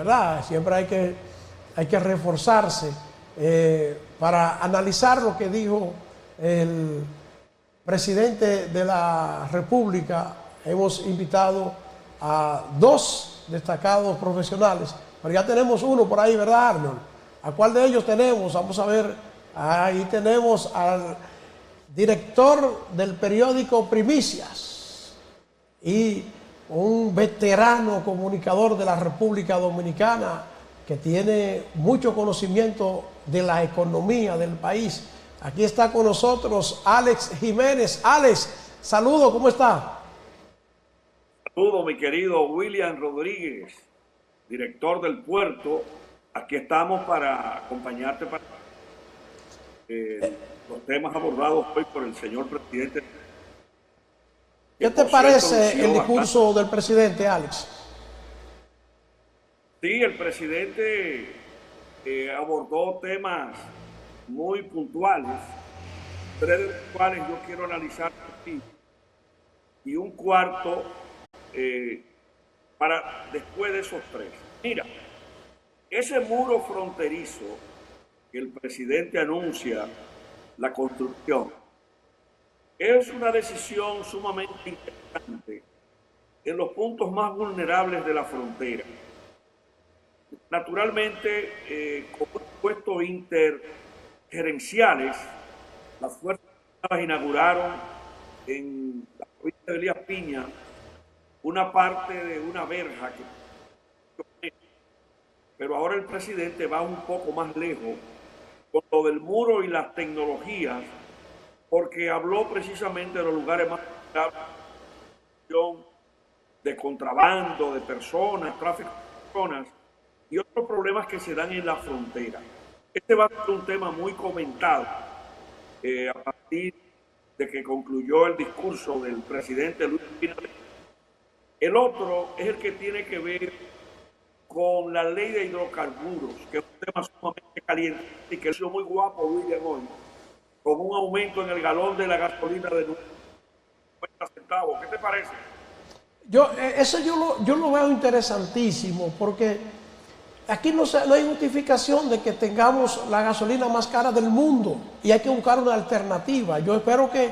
¿verdad? Siempre hay que reforzarse para analizar lo que dijo el presidente de la República. Hemos invitado a dos destacados profesionales, pero ya tenemos uno por ahí, ¿verdad, Arnold? ¿A cuál de ellos tenemos? Vamos a ver, ahí tenemos al director del periódico Primicias y un veterano comunicador de la República Dominicana que tiene mucho conocimiento de la economía del país. Aquí está con nosotros Alex Jiménez. Alex, saludo, ¿cómo está? Saludo, mi querido William Rodríguez, director del puerto. Aquí estamos para acompañarte para los temas abordados hoy por el señor presidente. ¿Qué te parece el discurso del presidente, Alex? Sí, el presidente abordó temas muy puntuales, tres de los cuales yo quiero analizar aquí, y un cuarto para después de esos tres. Mira, ese muro fronterizo que el presidente anuncia la construcción es una decisión sumamente importante en los puntos más vulnerables de la frontera. Naturalmente, con puestos intergerenciales, las Fuerzas Armadas inauguraron en la provincia de Elías Piña una parte de una verja pero ahora el presidente va un poco más lejos con lo del muro y las tecnologías, porque habló precisamente de los lugares más de contrabando, de personas, tráfico de personas y otros problemas que se dan en la frontera. Este va a ser un tema muy comentado a partir de que concluyó el discurso del presidente Luis Abinader. El otro es el que tiene que ver con la ley de hidrocarburos, que es un tema sumamente caliente y que ha sido muy guapo, William, hoy, con un aumento en el galón de la gasolina de 90 centavos. ¿Qué te parece? Eso yo lo veo interesantísimo, porque aquí no hay justificación de que tengamos la gasolina más cara del mundo y hay que buscar una alternativa. Yo espero que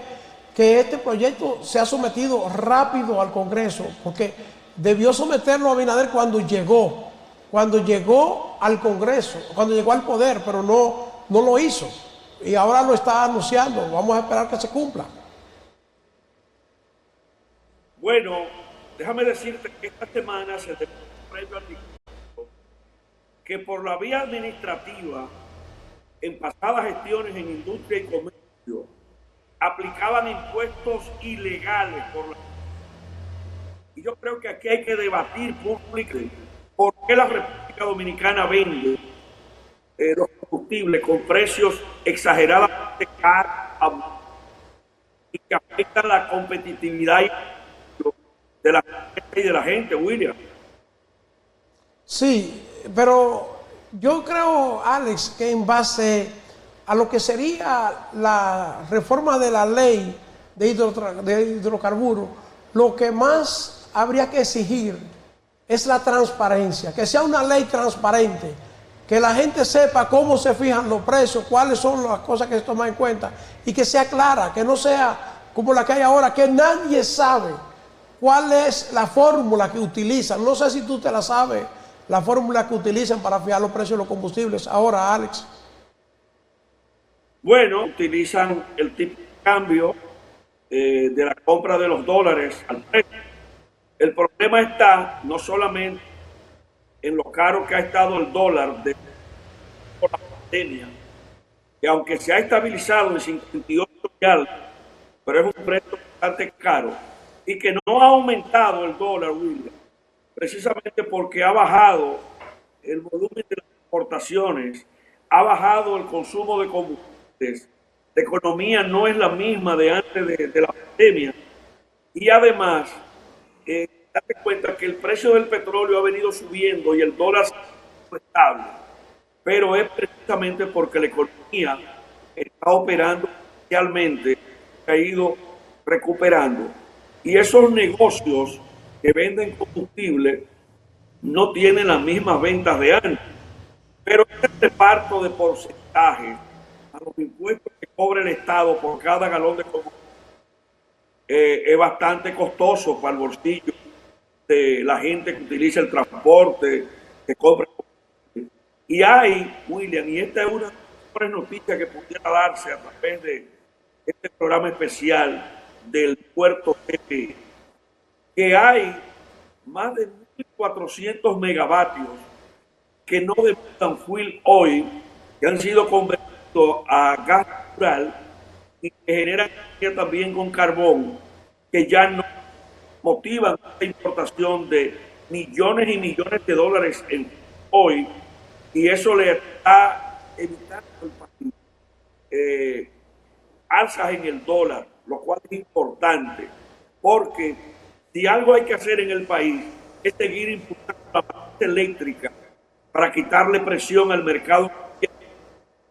este proyecto sea sometido rápido al Congreso, porque debió someterlo a Abinader cuando llegó al Congreso, cuando llegó al poder, pero no lo hizo. Y ahora lo está anunciando. Vamos a esperar que se cumpla. Bueno, déjame decirte que esta semana se previo al discurso que por la vía administrativa, en pasadas gestiones en industria y comercio, aplicaban impuestos ilegales y yo creo que aquí hay que debatir públicamente por qué la República Dominicana vende los combustibles con precios exageradamente caros y que afectan la competitividad de la gente, William. Sí, pero yo creo, Alex, que en base a lo que sería la reforma de la ley de hidrocarburos, lo que más habría que exigir es la transparencia, que sea una ley transparente, que la gente sepa cómo se fijan los precios, cuáles son las cosas que se toman en cuenta y que sea clara, que no sea como la que hay ahora, que nadie sabe cuál es la fórmula que utilizan. No sé si tú te la sabes, la fórmula que utilizan para fijar los precios de los combustibles ahora, Alex. Bueno, utilizan el tipo de cambio de la compra de los dólares al precio. El problema está no solamente en lo caro que ha estado el dólar por la pandemia, que aunque se ha estabilizado en 58 reales, pero es un precio bastante caro, y que no ha aumentado el dólar, William, precisamente porque ha bajado el volumen de las exportaciones, ha bajado el consumo de combustibles, la economía no es la misma de antes de la pandemia, y además date cuenta que el precio del petróleo ha venido subiendo y el dólar ha estable, pero es precisamente porque la economía está operando realmente, ha ido recuperando, y esos negocios que venden combustible no tienen las mismas ventas de antes. Pero este reparto de porcentajes a los impuestos que cobra el Estado por cada galón de combustible es bastante costoso para el bolsillo de la gente que utiliza el transporte, que compra. Y hay, William, y esta es una de las mejores noticias que pudiera darse a través de este programa especial del puerto TP, que hay más de 1.400 megavatios que no demandan fuel oil, que han sido convertidos a gas natural y que generan energía también con carbón, que ya no motivan la importación de millones y millones de dólares en hoy, y eso le está evitando al país alzas en el dólar, lo cual es importante, porque si algo hay que hacer en el país es seguir impulsando la parte eléctrica para quitarle presión al mercado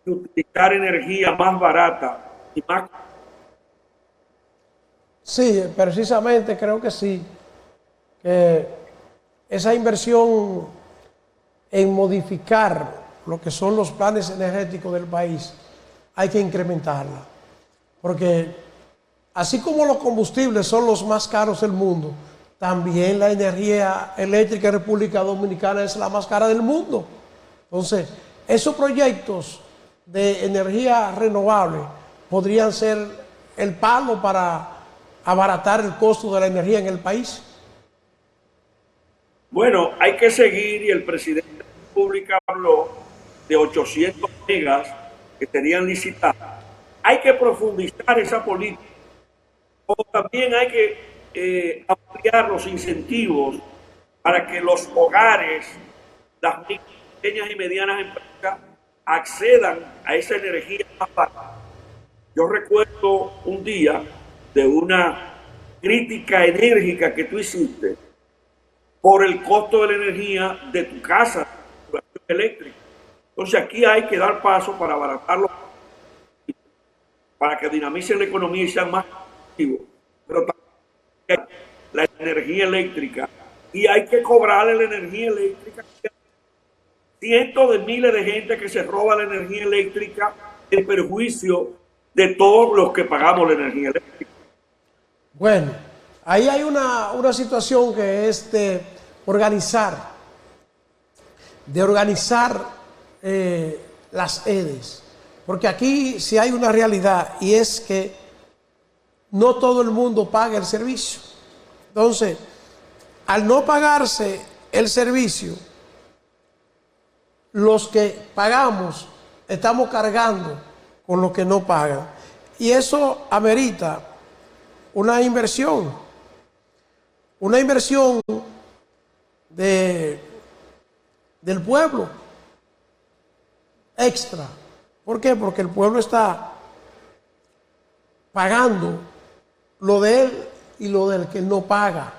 y utilizar energía más barata y más. Sí, precisamente creo que sí, que esa inversión en modificar lo que son los planes energéticos del país hay que incrementarla, porque así como los combustibles son los más caros del mundo, también la energía eléctrica en República Dominicana es la más cara del mundo. Entonces, esos proyectos de energía renovable podrían ser el palo para abaratar el costo de la energía en el país. Bueno, hay que seguir, y el presidente de la República habló de 800 megas que serían licitadas. Hay que profundizar esa política, como también hay que ampliar los incentivos para que los hogares, las pequeñas y medianas empresas accedan a esa energía más barata. Yo recuerdo un día de una crítica enérgica que tú hiciste por el costo de la energía de tu casa, de tu eléctrica. Entonces aquí hay que dar paso para abaratarlo, para que dinamicen la economía y sean más activos. Pero también la energía eléctrica, y hay que cobrarle la energía eléctrica. Cientos de miles de gente que se roba la energía eléctrica en perjuicio de todos los que pagamos la energía eléctrica. Bueno, ahí hay una situación que es de organizar las EDES, porque aquí sí hay una realidad, y es que no todo el mundo paga el servicio. Entonces, al no pagarse el servicio, los que pagamos estamos cargando con los que no pagan, y eso amerita una inversión del pueblo extra. ¿Por qué? Porque el pueblo está pagando lo de él y lo del que no paga.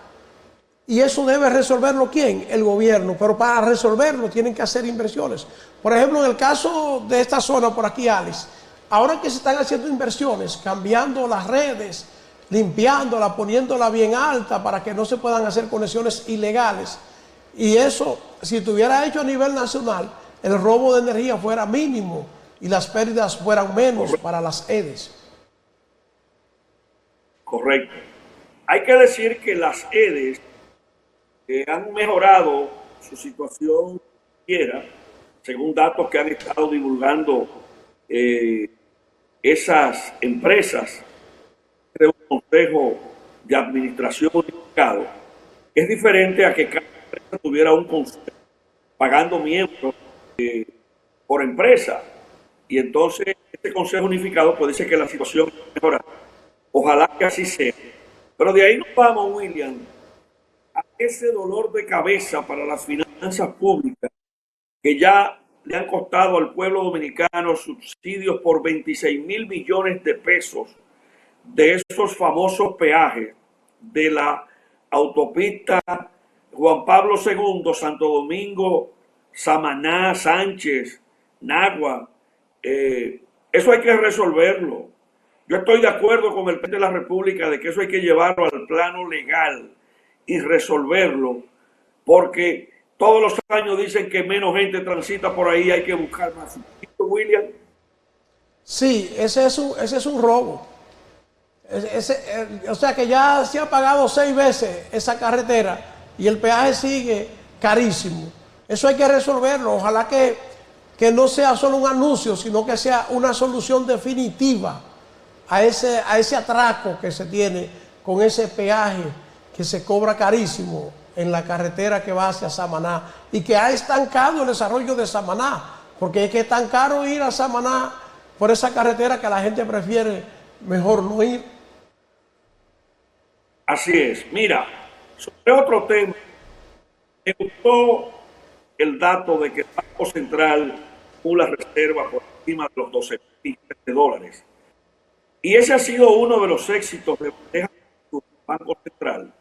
Y eso debe resolverlo ¿quién? El gobierno. Pero para resolverlo tienen que hacer inversiones. Por ejemplo, en el caso de esta zona por aquí, Alex, ahora que se están haciendo inversiones, cambiando las redes, limpiándola, poniéndola bien alta para que no se puedan hacer conexiones ilegales. Y eso, si estuviera hecho a nivel nacional, el robo de energía fuera mínimo y las pérdidas fueran menos para las EDES. Correcto. Hay que decir que las EDES han mejorado su situación financiera, según datos que han estado divulgando esas empresas de un consejo de administración unificado. Es diferente a que cada empresa tuviera un consejo pagando miembros por empresa, y entonces este consejo unificado puede ser que la situación mejore. Ojalá que así sea. Pero de ahí nos vamos, William, a ese dolor de cabeza para las finanzas públicas que ya le han costado al pueblo dominicano subsidios por 26.000 millones de pesos de esos famosos peajes de la autopista Juan Pablo II, Santo Domingo, Samaná, Sánchez, Nagua. Eso hay que resolverlo. Yo estoy de acuerdo con el presidente de la República de que eso hay que llevarlo al plano legal y resolverlo, porque Todos los años dicen que menos gente transita por ahí, hay que buscar más. William. Sí, ese es un robo. O sea que ya se ha pagado 6 veces esa carretera y el peaje sigue carísimo. Eso hay que resolverlo. Ojalá que no sea solo un anuncio, sino que sea una solución definitiva a ese atraco que se tiene con ese peaje que se cobra carísimo en la carretera que va hacia Samaná y que ha estancado el desarrollo de Samaná, porque es que es tan caro ir a Samaná por esa carretera que la gente prefiere mejor no ir. Así es. Mira, sobre otro tema, me gustó el dato de que el Banco Central tuvo la reserva por encima de los 12 millones de dólares. Y ese ha sido uno de los éxitos del Banco Central,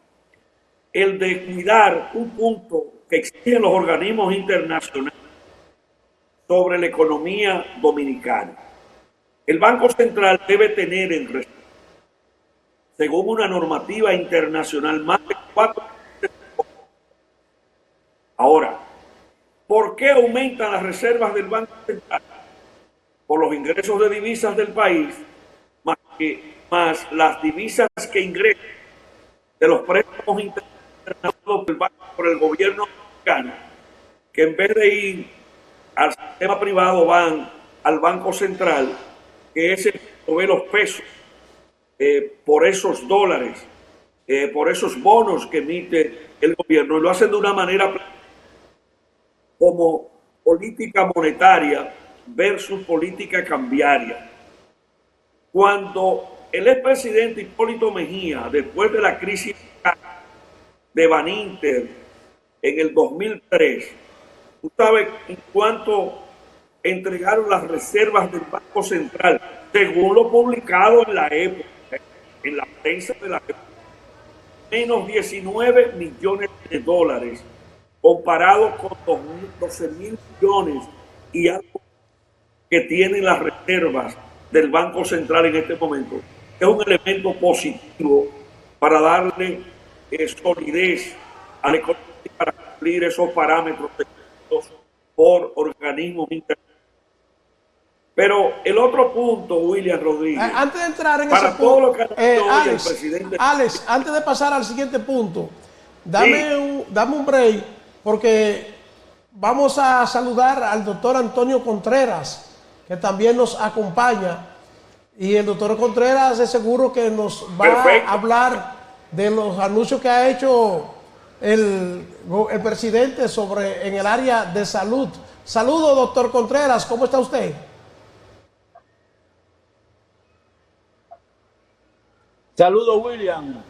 el de cuidar un punto que exigen los organismos internacionales sobre la economía dominicana. El Banco Central debe tener en reserva, según una normativa internacional, más de 4. Ahora, ¿por qué aumentan las reservas del Banco Central? Por los ingresos de divisas del país, más las divisas que ingresan de los préstamos internacionales por el gobierno mexicano, que en vez de ir al sistema privado van al Banco Central, que es el que provee los pesos por esos dólares, por esos bonos que emite el gobierno, y lo hacen de una manera como política monetaria versus política cambiaria. Cuando el expresidente Hipólito Mejía, después de la crisis de Baninter en el 2003, tú sabes en cuánto entregaron las reservas del Banco Central, según lo publicado en la época, en la prensa de la época, menos 19 millones de dólares, comparado con 12 mil millones y algo que tienen las reservas del Banco Central en este momento. Es un elemento positivo para darle solidez a la economía, para cumplir esos parámetros por organismos internacionales. Pero el otro punto, William Rodríguez, antes de entrar en para ese todo punto, lo que ha dicho hoy el presidente. Alex, antes de pasar al siguiente punto, dame un break, porque vamos a saludar al doctor Antonio Contreras, que también nos acompaña. Y el doctor Contreras es seguro que nos va a hablar de los anuncios que ha hecho el presidente en el área de salud. Saludos, doctor Contreras, ¿cómo está usted? Saludos, William.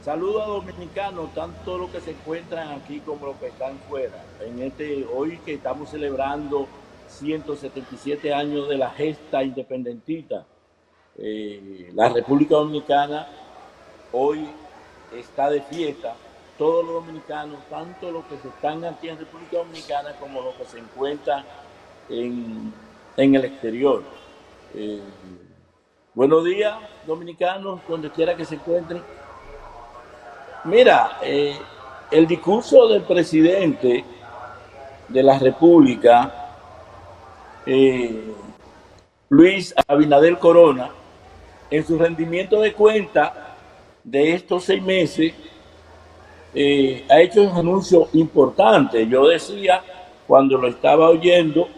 Saludos a dominicanos, tanto los que se encuentran aquí como los que están fuera. Hoy que estamos celebrando 177 años de la gesta independentista, la República Dominicana hoy está de fiesta. Todos los dominicanos, tanto los que están aquí en República Dominicana como los que se encuentran en el exterior. Buenos días, dominicanos, donde quiera que se encuentren. Mira, el discurso del presidente de la República, Luis Abinader Corona, en su rendimiento de cuenta de estos 6 meses, ha hecho un anuncio importante. Yo decía, cuando lo estaba oyendo,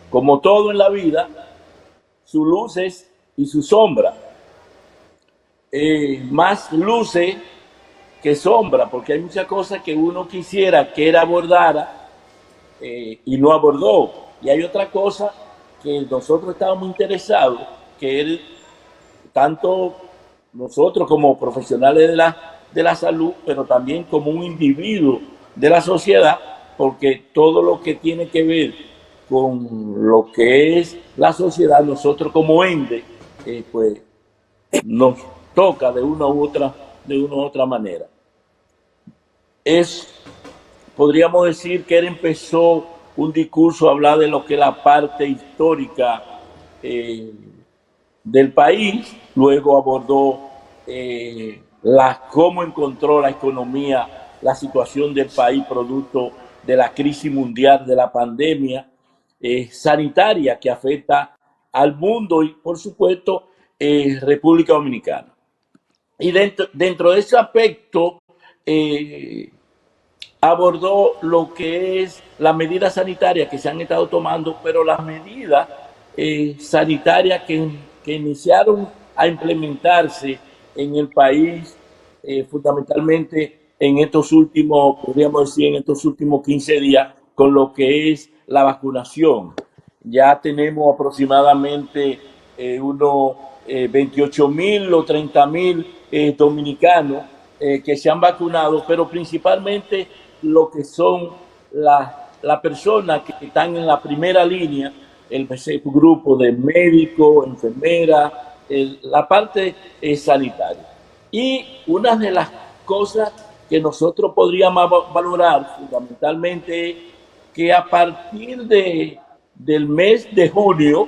como todo en la vida, sus luces y su sombra. Más luces que sombra, porque hay muchas cosas que uno quisiera que él abordara y no abordó. Y hay otra cosa que nosotros estábamos interesados, que él, tanto nosotros como profesionales de la salud, pero también como un individuo de la sociedad, porque todo lo que tiene que ver con lo que es la sociedad, nosotros como ente, pues nos toca de una u otra manera. Podríamos decir que él empezó un discurso a hablar de lo que es la parte histórica del país, luego abordó cómo encontró la economía la situación del país producto de la crisis mundial de la pandemia sanitaria que afecta al mundo y, por supuesto, República Dominicana. Y dentro de ese aspecto abordó lo que es las medidas sanitarias que se han estado tomando, pero las medidas sanitarias que iniciaron a implementarse en el país, fundamentalmente en estos últimos, podríamos decir, en estos últimos 15 días, con lo que es la vacunación. Ya tenemos aproximadamente unos 28.000 o 30.000 dominicanos que se han vacunado, pero principalmente lo que son las personas que están en la primera línea, el grupo de médicos, enfermeras, la parte sanitaria. Y una de las cosas que nosotros podríamos valorar fundamentalmente es que a partir del mes de junio,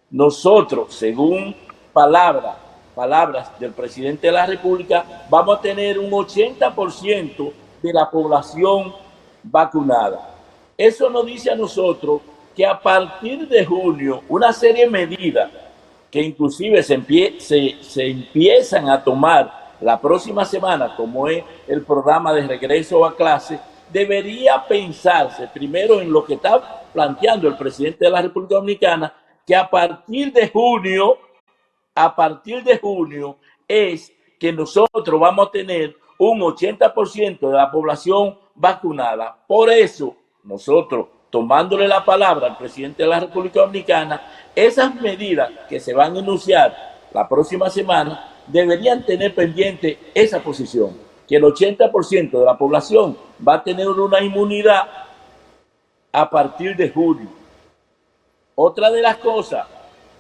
nosotros, según palabras del presidente de la República, vamos a tener un 80% de la población vacunada. Eso nos dice a nosotros que a partir de junio, una serie de medidas que inclusive se empiezan a tomar la próxima semana, como es el programa de regreso a clase, debería pensarse primero en lo que está planteando el presidente de la República Dominicana, que a partir de junio es que nosotros vamos a tener un 80% de la población vacunada. Por eso, nosotros, tomándole la palabra al presidente de la República Dominicana, esas medidas que se van a anunciar la próxima semana deberían tener pendiente esa posición, que el 80% de la población va a tener una inmunidad a partir de junio. Otra de las cosas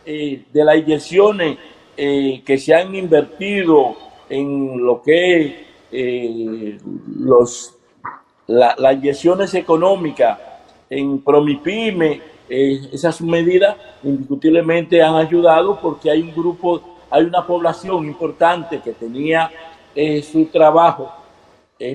de las inyecciones que se han invertido en lo que es las inyecciones económicas en Promipyme, esas medidas indiscutiblemente han ayudado porque hay un grupo, hay una población importante que tenía su trabajo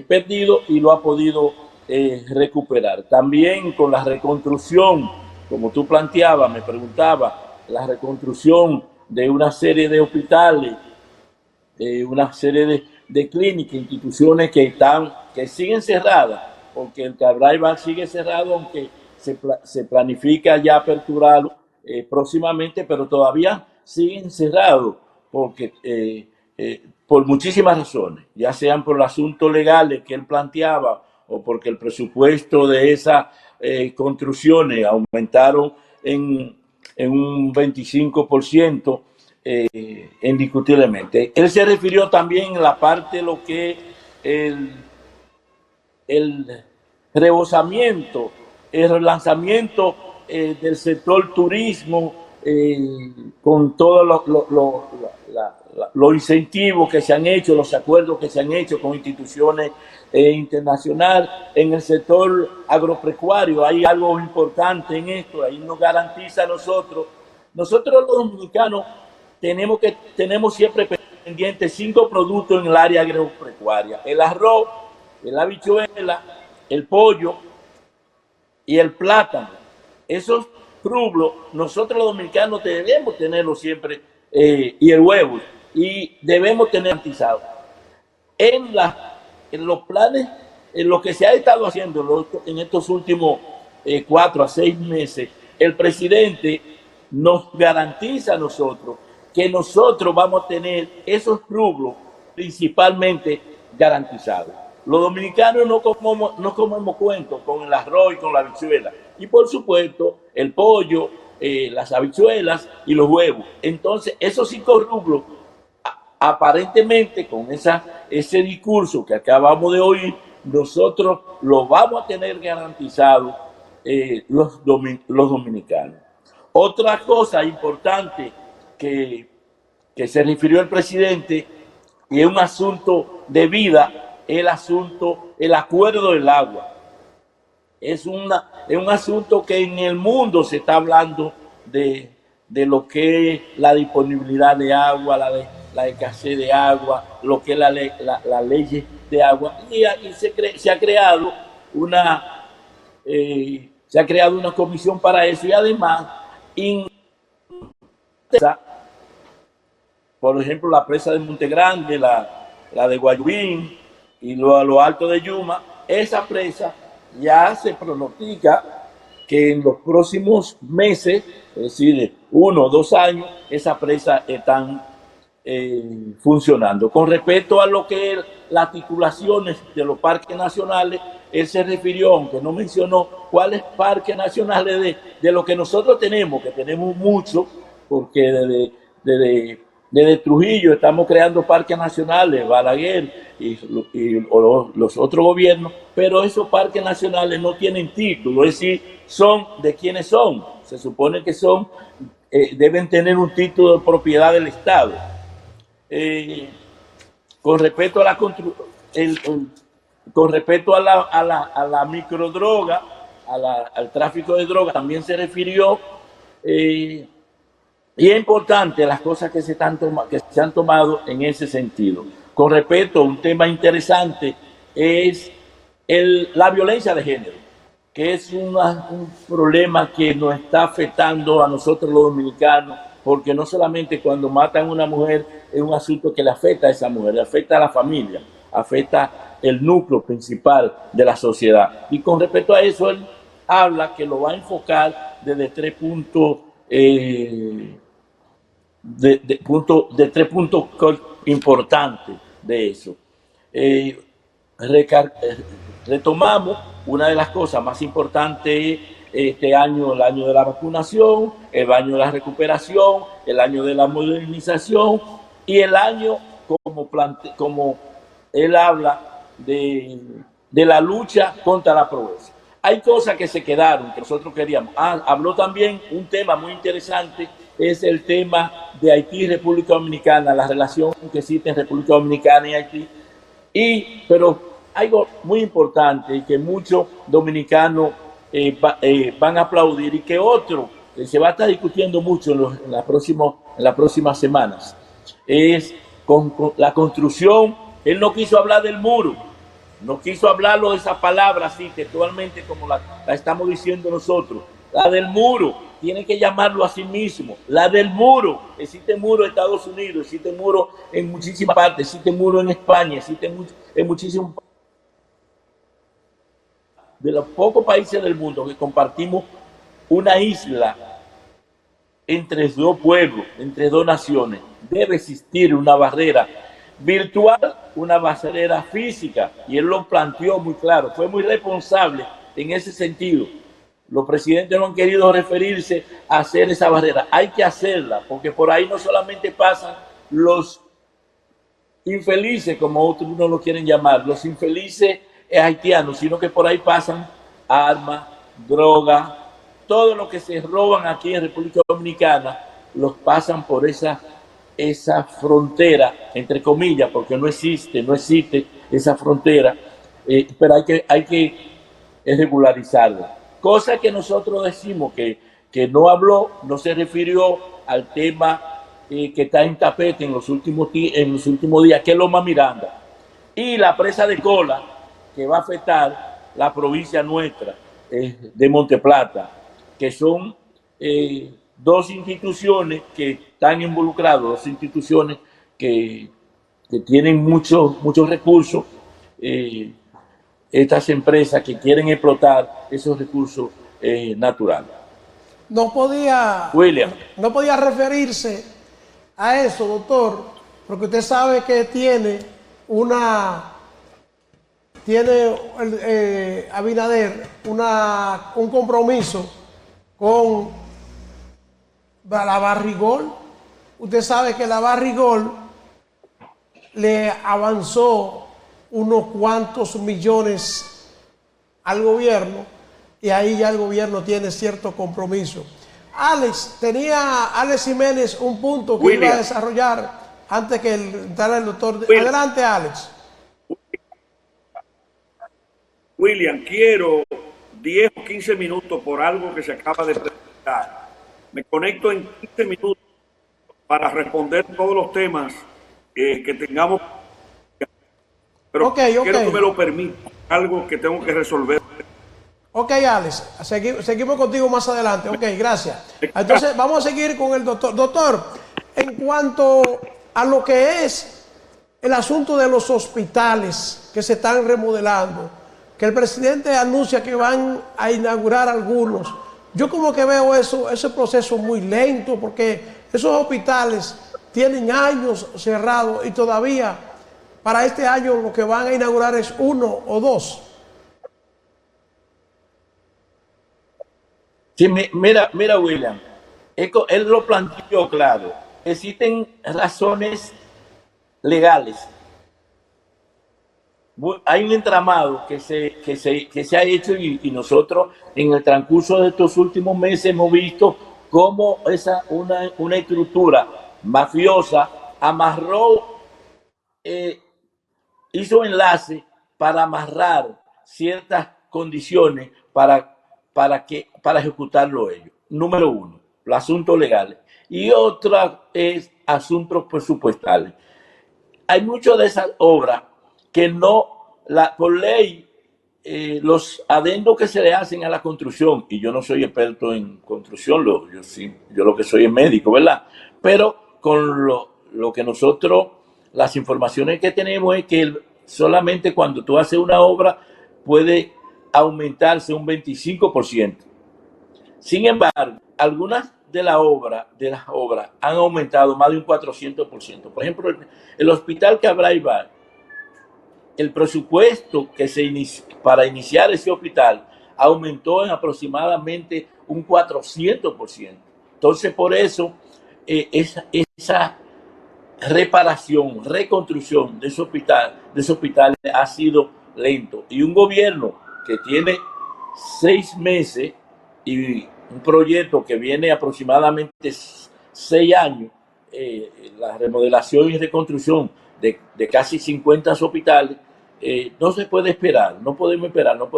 perdido y lo ha podido recuperar. También con la reconstrucción, como tú planteabas, me preguntabas, la reconstrucción de una serie de hospitales, una serie de clínicas, instituciones que siguen cerradas, porque el Cabral sigue cerrado, aunque se planifica ya aperturarlo próximamente, pero todavía siguen cerrados, porque por muchísimas razones, ya sean por los asuntos legales que él planteaba o porque el presupuesto de esas construcciones aumentaron en un 25%, indiscutiblemente. Él se refirió también en la parte de lo que el rebosamiento, el relanzamiento del sector turismo, con todos los incentivos que se han hecho, los acuerdos que se han hecho con instituciones internacionales. En el sector agropecuario hay algo importante en esto, ahí nos garantiza a nosotros los dominicanos tenemos siempre pendientes 5 productos en el área agropecuaria: el arroz, la habichuela, el pollo y el plátano. Esos rubros nosotros los dominicanos debemos tenerlos siempre, y el huevo, y debemos tener garantizado. En los planes, en lo que se ha estado haciendo en estos últimos 4 a 6 meses, el presidente nos garantiza a nosotros que nosotros vamos a tener esos rubros principalmente garantizados. Los dominicanos no comemos cuentos con el arroz y con la habichuela. Y por supuesto, el pollo, las habichuelas y los huevos. Entonces, esos 5 rubros, aparentemente, con ese discurso que acabamos de oír, nosotros lo vamos a tener garantizado los dominicanos. Otra cosa importante que se refirió el presidente, y es un asunto de vida, el acuerdo del agua. Es un asunto que en el mundo se está hablando de lo que es la disponibilidad de agua, la escasez de agua, lo que es la ley de agua, y se ha creado una comisión para eso, y además, por ejemplo, la presa de Monte Grande, la de Guayubín y lo alto de Yuma, esa presa ya se pronostica que en los próximos meses, es decir, 1 o 2 años, esa presa están funcionando. Con respecto a lo que es las titulaciones de los parques nacionales, él se refirió, aunque no mencionó cuáles parques nacionales de lo que nosotros tenemos, que tenemos mucho, porque desde Trujillo estamos creando parques nacionales, Balaguer y los otros gobiernos, pero esos parques nacionales no tienen título, es decir, son de quienes son. Se supone que deben tener un título de propiedad del Estado. Con respecto a la microdroga, al tráfico de drogas, también se refirió. Y es importante las cosas que se han tomado en ese sentido. Con respecto a un tema interesante es la violencia de género, que es un problema que nos está afectando a nosotros los dominicanos, porque no solamente cuando matan a una mujer es un asunto que le afecta a esa mujer, le afecta a la familia, afecta el núcleo principal de la sociedad. Y con respecto a eso, él habla que lo va a enfocar desde 3 puntos de 3 puntos importantes de eso. Retomamos una de las cosas más importantes este año, el año de la vacunación, el año de la recuperación, el año de la modernización y el año como él habla de la lucha contra la pobreza. Hay cosas que se quedaron, que nosotros queríamos. Habló también un tema muy interesante, es el tema de Haití y República Dominicana, la relación que existe en República Dominicana y Haití. Pero algo muy importante y que muchos dominicanos van a aplaudir y que otro se va a estar discutiendo mucho en las próximas semanas, es con la construcción. Él no quiso hablar del muro, no quiso hablarlo de esa palabra así textualmente como la estamos diciendo nosotros. La del muro, tiene que llamarlo a sí mismo. La del muro, existe muro en Estados Unidos, existe muro en muchísimas partes, existe muro en España, existe en muchísimos de los pocos países del mundo que compartimos una isla entre 2 pueblos, entre 2 naciones. Debe existir una barrera virtual, una barrera física, y él lo planteó muy claro, fue muy responsable en ese sentido. Los presidentes no han querido referirse a hacer esa barrera. Hay que hacerla, porque por ahí no solamente pasan los infelices, como otros no lo quieren llamar, los infelices haitianos, sino que por ahí pasan armas, drogas, todo lo que se roban aquí en República Dominicana, los pasan por esa frontera, entre comillas, porque no existe esa frontera, pero hay que regularizarla. Cosa que nosotros decimos que no habló, no se refirió al tema que está en tapete en los últimos días, que es Loma Miranda, y la presa de Cola, que va a afectar la provincia nuestra de Monteplata, que son 2 instituciones que están involucradas, 2 instituciones que tienen muchos recursos, estas empresas que quieren explotar esos recursos naturales. No podía referirse a eso, doctor, porque usted sabe que tiene Abinader un compromiso con la Barrigol. Usted sabe que la Barrigol le avanzó unos cuantos millones al gobierno y ahí ya el gobierno tiene cierto compromiso. Alex Jiménez un punto que iba a desarrollar antes que entrara el doctor. Adelante, Alex. William, quiero 10 o 15 minutos por algo que se acaba de presentar. Me conecto en 15 minutos para responder todos los temas que tengamos. Pero quiero que me lo permita, algo que tengo que resolver. Ok, Alex, seguimos contigo más adelante. Ok, gracias. Entonces, vamos a seguir con el doctor. Doctor, en cuanto a lo que es el asunto de los hospitales que se están remodelando, que el presidente anuncia que van a inaugurar algunos, yo como que veo ese proceso muy lento, porque esos hospitales tienen años cerrados y todavía para este año lo que van a inaugurar es 1 o 2. Sí, mira, William, él lo planteó claro. Existen razones legales. Hay un entramado que se ha hecho y nosotros en el transcurso de estos últimos meses hemos visto cómo una estructura mafiosa amarró, hizo enlace para amarrar ciertas condiciones para ejecutarlo ellos. Número uno, los asuntos legales. Y otra es asuntos presupuestales. Hay muchas de esas obras que no, por ley, los adendos que se le hacen a la construcción, y yo no soy experto en construcción, yo lo que soy es médico, ¿verdad? Pero con lo que nosotros, las informaciones que tenemos es que solamente cuando tú haces una obra puede aumentarse un 25%. Sin embargo, algunas de las obras han aumentado más de un 400%. Por ejemplo, el hospital Cabral Ibáez, el presupuesto que se para iniciar ese hospital aumentó en aproximadamente un 400%. Entonces, por eso, esa reparación, reconstrucción de ese hospital ha sido lento. Y un gobierno que tiene 6 meses y un proyecto que viene aproximadamente 6 años, la remodelación y reconstrucción de casi 50 hospitales, no se puede esperar, no podemos esperar, no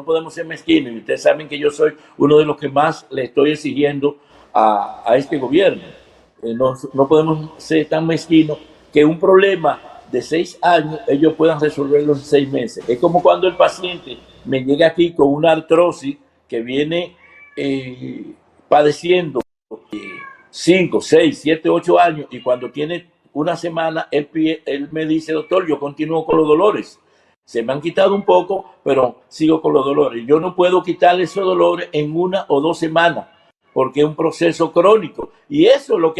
podemos ser mezquinos. Y ustedes saben que yo soy uno de los que más le estoy exigiendo a este gobierno. No podemos ser tan mezquinos que un problema de 6 años ellos puedan resolverlo en 6 meses. Es como cuando el paciente me llega aquí con una artrosis que viene padeciendo 5, 6, 7, 8 años, y cuando tiene una semana él me dice: doctor, yo continúo con los dolores, se me han quitado un poco, pero sigo con los dolores. Yo no puedo quitarle esos dolores en 1 o 2 semanas, porque es un proceso crónico. Y eso es lo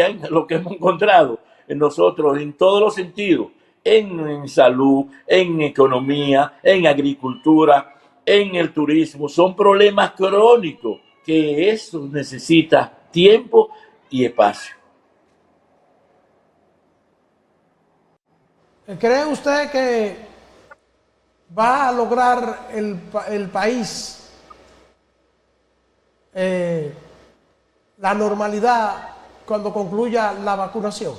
que hemos encontrado en nosotros en todos los sentidos, en salud, en economía, en agricultura, en el turismo. Son problemas crónicos que eso necesita tiempo y espacio. ¿Cree usted que va a lograr el país la normalidad cuando concluya la vacunación?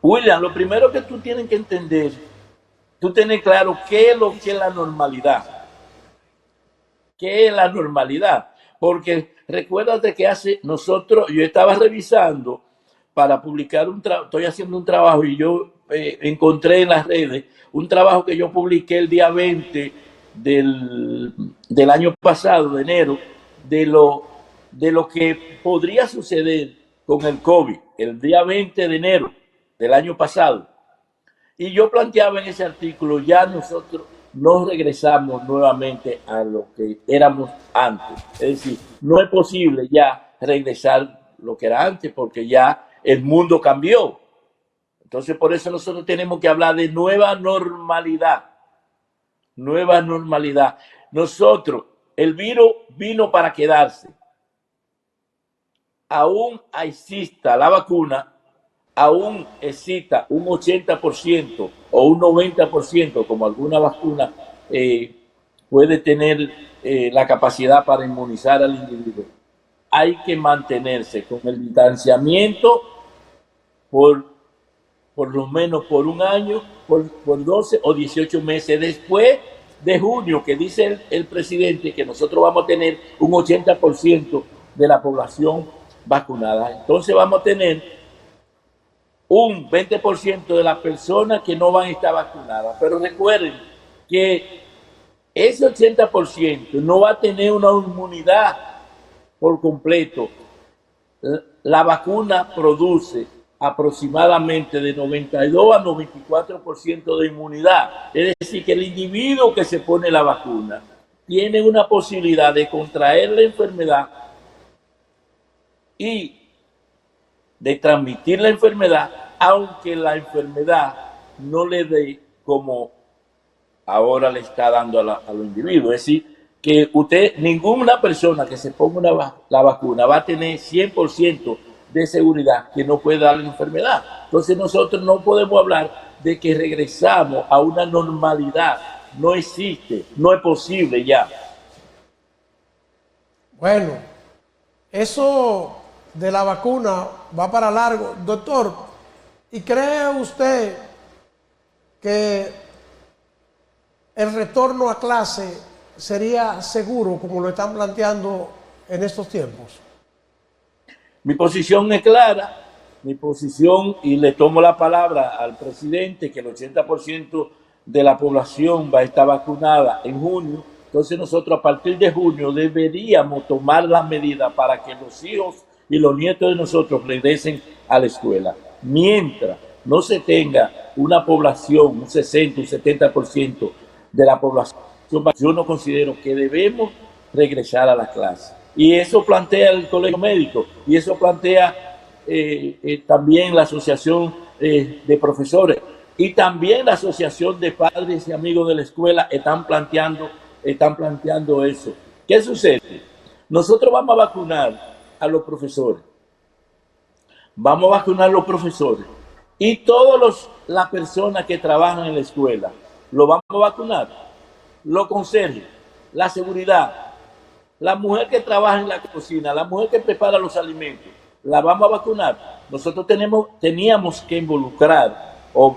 William, lo primero que tú tienes que entender, tú tienes claro qué es lo que es la normalidad. ¿Qué es la normalidad? Porque recuérdate que yo estaba revisando para publicar estoy haciendo un trabajo y yo encontré en las redes un trabajo que yo publiqué el día 20 del año pasado, de enero, de lo que podría suceder con el COVID, el día 20 de enero del año pasado. Y yo planteaba en ese artículo, ya nosotros no regresamos nuevamente a lo que éramos antes. Es decir, no es posible ya regresar lo que era antes, porque ya el mundo cambió. Entonces, por eso nosotros tenemos que hablar de nueva normalidad. Nueva normalidad. Nosotros, el virus vino para quedarse. Aún exista la vacuna, aún exista un 80% o un 90%, como alguna vacuna puede tener la capacidad para inmunizar al individuo. Hay que mantenerse con el distanciamiento por lo menos por 1 año, por 12 o 18 meses. Después de junio, que dice el presidente que nosotros vamos a tener un 80% de la población vacunada. Entonces vamos a tener un 20% de las personas que no van a estar vacunadas. Pero recuerden que ese 80% no va a tener una inmunidad por completo. La vacuna produce aproximadamente de 92 a 94% de inmunidad. Es decir, que el individuo que se pone la vacuna tiene una posibilidad de contraer la enfermedad y de transmitir la enfermedad, aunque la enfermedad no le dé como ahora le está dando a los individuos. Es decir, que ninguna persona que se ponga la vacuna va a tener 100% de seguridad que no puede dar la enfermedad. Entonces nosotros no podemos hablar de que regresamos a una normalidad. No existe, no es posible ya. Bueno, eso de la vacuna va para largo. Doctor, ¿y cree usted que el retorno a clase sería seguro como lo están planteando en estos tiempos? Mi posición es clara, mi posición, y le tomo la palabra al presidente, que el 80% de la población va a estar vacunada en junio. Entonces nosotros a partir de junio deberíamos tomar las medidas para que los hijos y los nietos de nosotros regresen a la escuela. Mientras no se tenga una población, un 60, un 70% de la población, yo no considero que debemos regresar a la clase. Y eso plantea el Colegio Médico, y eso plantea también la Asociación de Profesores, y también la Asociación de Padres y Amigos de la Escuela están planteando eso. ¿Qué sucede? Nosotros vamos a vacunar a los profesores. Vamos a vacunar a los profesores. Y todas las personas que trabajan en la escuela, lo vamos a vacunar. Los conserjes, la seguridad, la mujer que trabaja en la cocina, la mujer que prepara los alimentos, la vamos a vacunar. Nosotros teníamos que involucrar o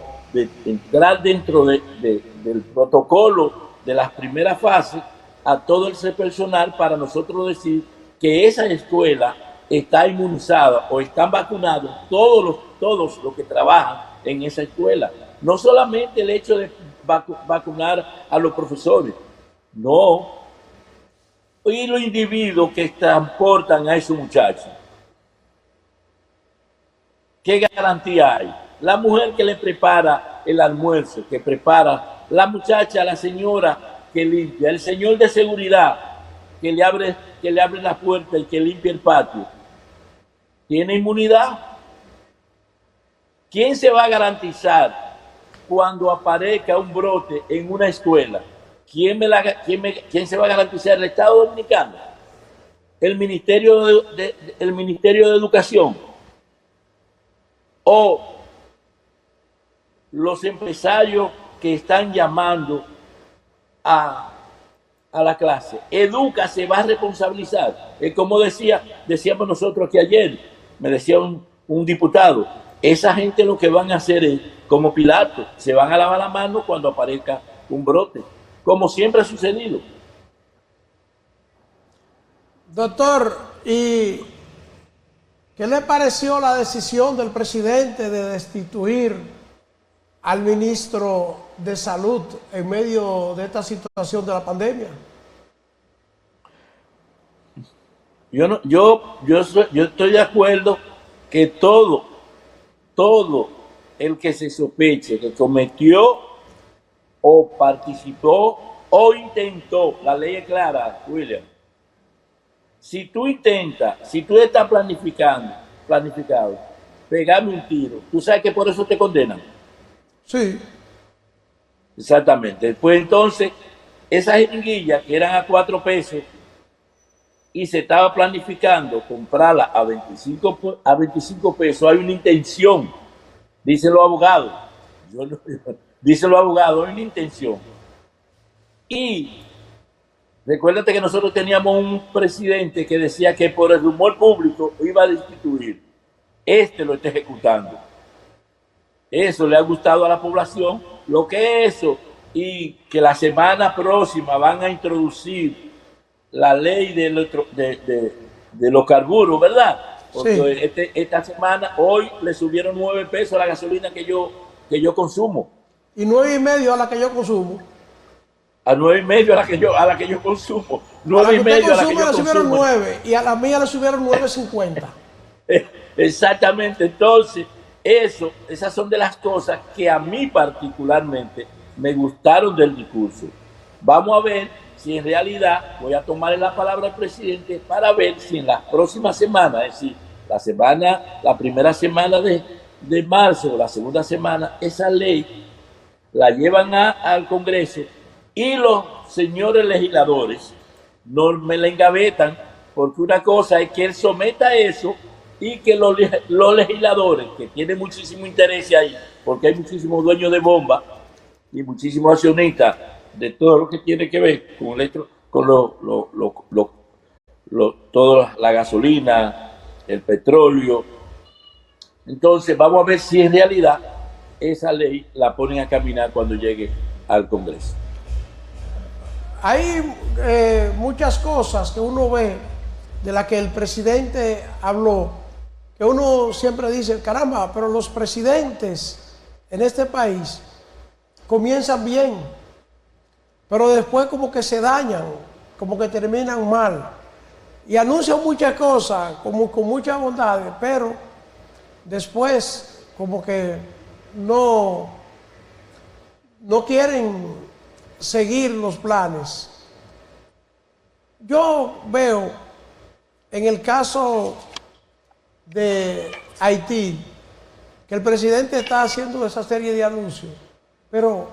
entrar dentro del protocolo de las primeras fases a todo ese personal para nosotros decir que esa escuela está inmunizada o están vacunados todos los que trabajan en esa escuela. No solamente el hecho de vacunar a los profesores, no. Y los individuos que transportan a esos muchachos, ¿qué garantía hay? La mujer que le prepara el almuerzo, que prepara, la muchacha, la señora que limpia, el señor de seguridad que le abre la puerta y que limpia el patio, ¿tiene inmunidad? ¿Quién se va a garantizar cuando aparezca un brote en una escuela? ¿Quién se va a garantizar? ¿El Estado Dominicano? ¿El Ministerio de Educación? ¿O los empresarios que están llamando a la clase? Educa se va a responsabilizar. Es como decíamos nosotros aquí ayer, me decía un diputado, esa gente lo que van a hacer es, como Pilato, se van a lavar la mano cuando aparezca un brote, como siempre ha sucedido. Doctor, ¿y qué le pareció la decisión del presidente de destituir al ministro de Salud en medio de esta situación de la pandemia? Yo estoy de acuerdo que todo el que se sospeche que cometió o participó o intentó, la ley es clara, William. Si tú estás planificado, pegarme un tiro, tú sabes que por eso te condenan. Sí. Exactamente. Pues entonces, esas jeringuillas que eran a 4 pesos y se estaba planificando comprarla a 25 pesos, hay una intención, dicen los abogados. Dicen los abogados, hay una intención. Y recuérdate que nosotros teníamos un presidente que decía que por el rumor público iba a destituir. Lo está ejecutando. Eso le ha gustado a la población, lo que es eso, y que la semana próxima van a introducir la ley de los carburos, ¿verdad? porque Sí. esta semana, hoy le subieron 9 pesos a la gasolina que yo consumo. Y 9,5 a la que yo consumo. A 9,5 a la que yo consumo. A la Nueve que y usted medio a la que consume yo le subieron consumo. 9 y a la mía le subieron 9,50. Exactamente. Entonces, esas son de las cosas que a mí particularmente me gustaron del discurso. Vamos a ver si en realidad, voy a tomarle la palabra al presidente para ver si en las próximas semanas, es decir, la primera semana de marzo o la segunda semana, esa ley la llevan al Congreso y los señores legisladores no me la engavetan, porque una cosa es que él someta eso y que los legisladores, que tienen muchísimo interés ahí, porque hay muchísimos dueños de bombas y muchísimos accionistas de todo lo que tiene que ver con toda la gasolina, el petróleo. Entonces vamos a ver si en realidad esa ley la ponen a caminar cuando llegue al Congreso. Hay muchas cosas que uno ve de las que el presidente habló, que uno siempre dice, caramba, pero los presidentes en este país comienzan bien, pero después como que se dañan, como que terminan mal. Y anuncian muchas cosas como con mucha bondad, pero después como que no quieren seguir los planes. Yo veo en el caso de Haití que el presidente está haciendo esa serie de anuncios, pero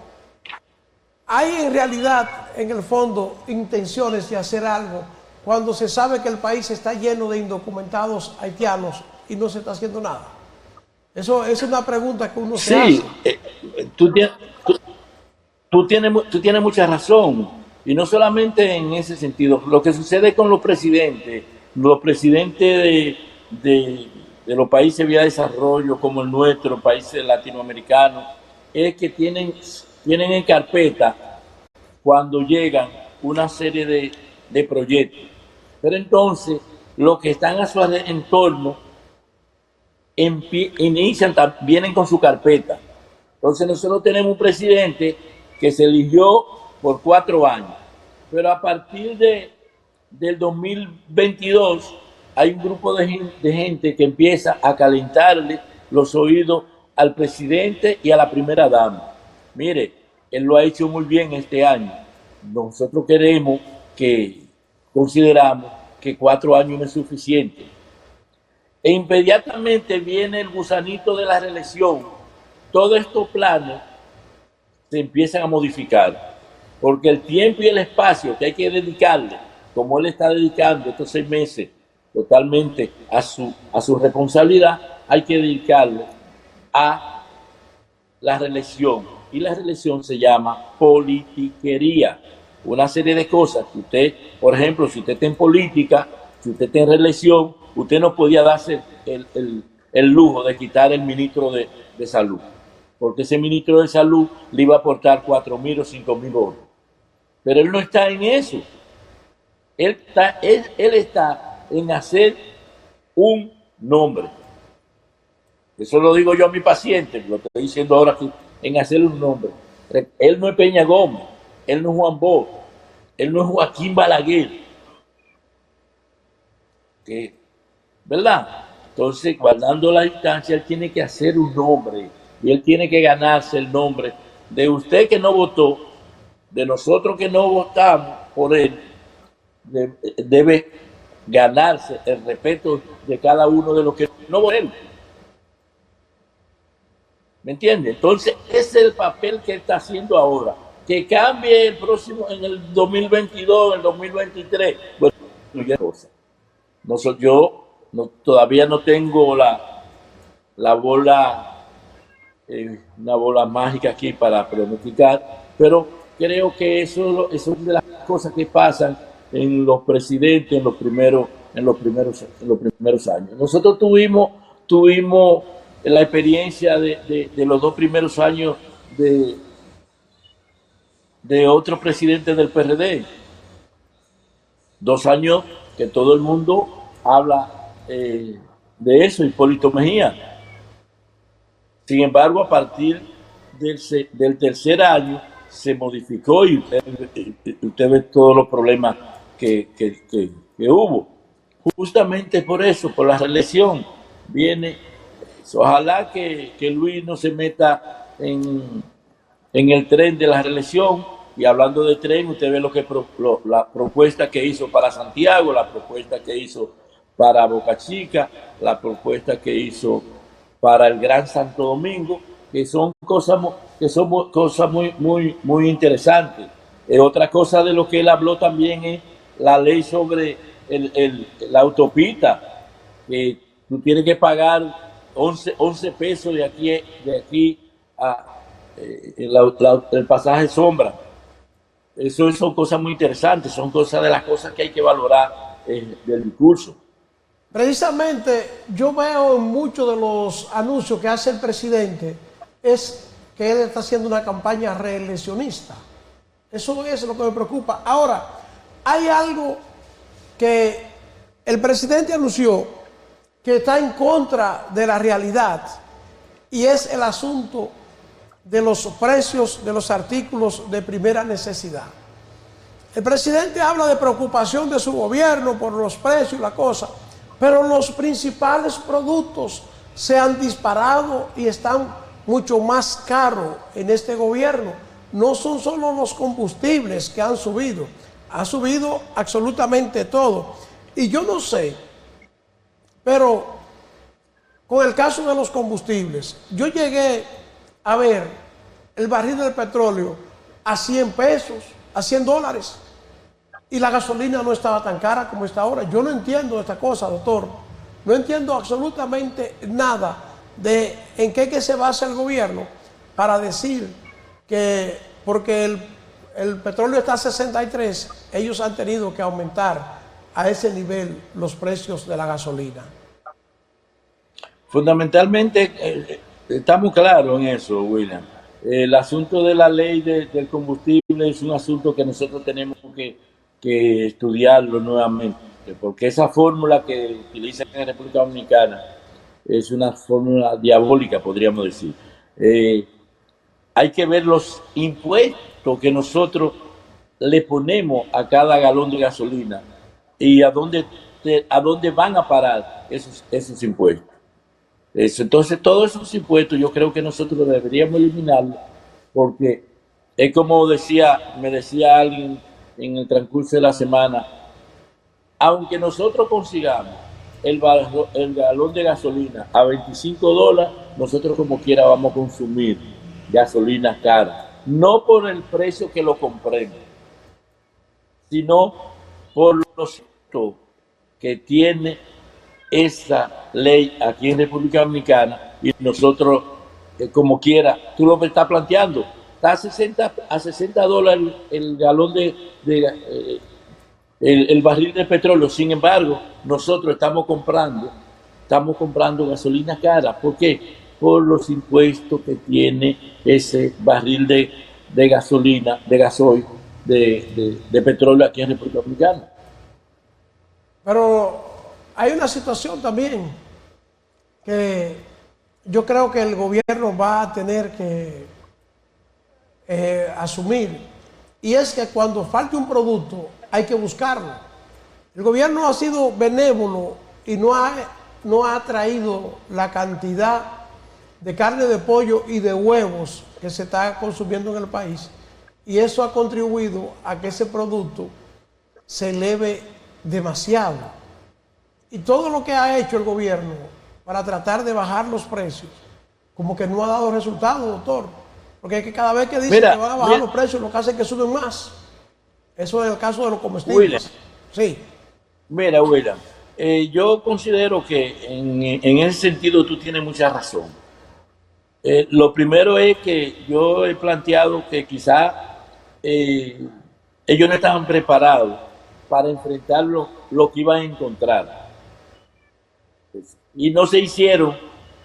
hay en realidad, en el fondo, intenciones de hacer algo cuando se sabe que el país está lleno de indocumentados haitianos y no se está haciendo nada. Eso es una pregunta que uno se hace. Sí, tú tienes mucha razón. Y no solamente en ese sentido. Lo que sucede con los presidentes de los países en vía de desarrollo, como el nuestro, países latinoamericanos, es que tienen en carpeta cuando llegan una serie de proyectos. Pero entonces, los que están a su entorno vienen con su carpeta. Entonces nosotros tenemos un presidente que se eligió por 4 años, pero a partir del 2022 hay un grupo de gente que empieza a calentarle los oídos al presidente y a la primera dama. Mire, él lo ha hecho muy bien este año. Nosotros consideramos que 4 años no es suficiente. E inmediatamente viene el gusanito de la reelección. Todos estos planes se empiezan a modificar, porque el tiempo y el espacio que hay que dedicarle, como él está dedicando estos 6 meses totalmente a su responsabilidad, hay que dedicarle a la reelección. Y la reelección se llama politiquería. Una serie de cosas que usted, por ejemplo, si usted está en política, si usted está en reelección, usted no podía darse el lujo de quitar el ministro de Salud, porque ese ministro de Salud le iba a aportar 4,000 o 5,000 votos. Pero él no está en eso. Él está en hacer un nombre. Eso lo digo yo a mi paciente, lo estoy diciendo ahora aquí, en hacer un nombre. Él no es Peña Gómez, él no es Juan Bosch, él no es Joaquín Balaguer. ¿Verdad? Entonces, guardando la distancia, él tiene que hacer un nombre y él tiene que ganarse el nombre de usted que no votó, de nosotros que no votamos por él. Debe ganarse el respeto de cada uno de los que no votaron. ¿Me entiende? Entonces, ese es el papel que él está haciendo ahora. Que cambie el próximo, en el 2022, en el 2023. Bueno, ya cosa. Yo todavía no tengo la bola, una bola mágica aquí para pronosticar, pero creo que eso es de las cosas que pasan en los presidentes en los primeros años. Nosotros tuvimos la experiencia de los 2 primeros años de otro presidente del PRD. 2 años que todo el mundo habla de eso, Hipólito Mejía. Sin embargo, a partir del tercer año se modificó y usted ve todos los problemas que hubo. Justamente por eso, por la reelección, viene. Ojalá que Luis no se meta en el tren de la reelección. Y hablando de tren, usted ve la propuesta que hizo para Santiago, la propuesta que hizo para Boca Chica, la propuesta que hizo para el Gran Santo Domingo, que son cosas muy interesantes. Otra cosa de lo que él habló también es la ley sobre la autopista, que tú tienes que pagar 11 pesos de aquí a el pasaje sombra. Eso son cosas muy interesantes, son cosas de las cosas que hay que valorar del discurso. Precisamente yo veo en muchos de los anuncios que hace el presidente es que él está haciendo una campaña reeleccionista. Eso es lo que me preocupa. Ahora, hay algo que el presidente anunció que está en contra de la realidad y es el asunto de los precios de los artículos de primera necesidad. El presidente habla de preocupación de su gobierno por los precios y la cosa, pero los principales productos se han disparado y están mucho más caros en este gobierno. No son solo los combustibles que han subido, ha subido absolutamente todo. Y yo no sé, pero con el caso de los combustibles, yo llegué a ver el barril del petróleo a 100 pesos, a 100 dólares. Y la gasolina no estaba tan cara como está ahora. Yo no entiendo esta cosa, doctor. No entiendo absolutamente nada de en qué que se basa el gobierno para decir que porque el petróleo está a 63, ellos han tenido que aumentar a ese nivel los precios de la gasolina. Fundamentalmente, estamos claros en eso, William. El asunto de la ley del combustible es un asunto que nosotros tenemos que estudiarlo nuevamente, porque esa fórmula que utilizan en la República Dominicana es una fórmula diabólica, podríamos decir. Hay que ver los impuestos que nosotros le ponemos a cada galón de gasolina y a dónde van a parar esos impuestos. Entonces, todos esos impuestos yo creo que nosotros deberíamos eliminarlos, porque es como me decía alguien en el transcurso de la semana, aunque nosotros consigamos el galón de gasolina a 25 dólares, nosotros como quiera vamos a consumir gasolina cara, no por el precio que lo compremos, sino por los costos que tiene esa ley aquí en República Dominicana, y nosotros como quiera, tú lo que estás planteando, está a 60 dólares el galón el barril de petróleo. Sin embargo, nosotros estamos comprando gasolina cara. ¿Por qué? Por los impuestos que tiene ese barril de gasolina, de gasoil, de petróleo aquí en República Dominicana. Pero hay una situación también que yo creo que el gobierno va a tener que asumir, y es que cuando falte un producto hay que buscarlo. El gobierno ha sido benévolo y no ha traído la cantidad de carne de pollo y de huevos que se está consumiendo en el país, y eso ha contribuido a que ese producto se eleve demasiado. Y todo lo que ha hecho el gobierno para tratar de bajar los precios, como que no ha dado resultado, doctor. Porque es que cada vez que dicen que van a bajar los precios, lo que hacen es que suben más. Eso es el caso de los comestibles. William, sí. Mira, William, yo considero que en ese sentido tú tienes mucha razón. Lo primero es que yo he planteado que quizá ellos no estaban preparados para enfrentar lo que iban a encontrar. Y no se hicieron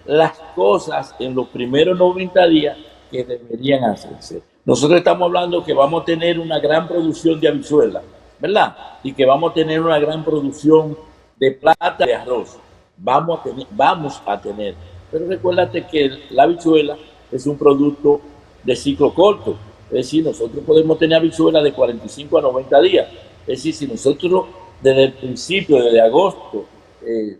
las cosas en los primeros 90 días que deberían hacerse. Nosotros estamos hablando que vamos a tener una gran producción de habichuelas, ¿verdad? Y que vamos a tener una gran producción de plata, de arroz. vamos a tener. Pero recuérdate que la habichuela es un producto de ciclo corto. Es decir, nosotros podemos tener habichuela de 45 a 90 días. Es decir, si nosotros desde el principio, desde agosto,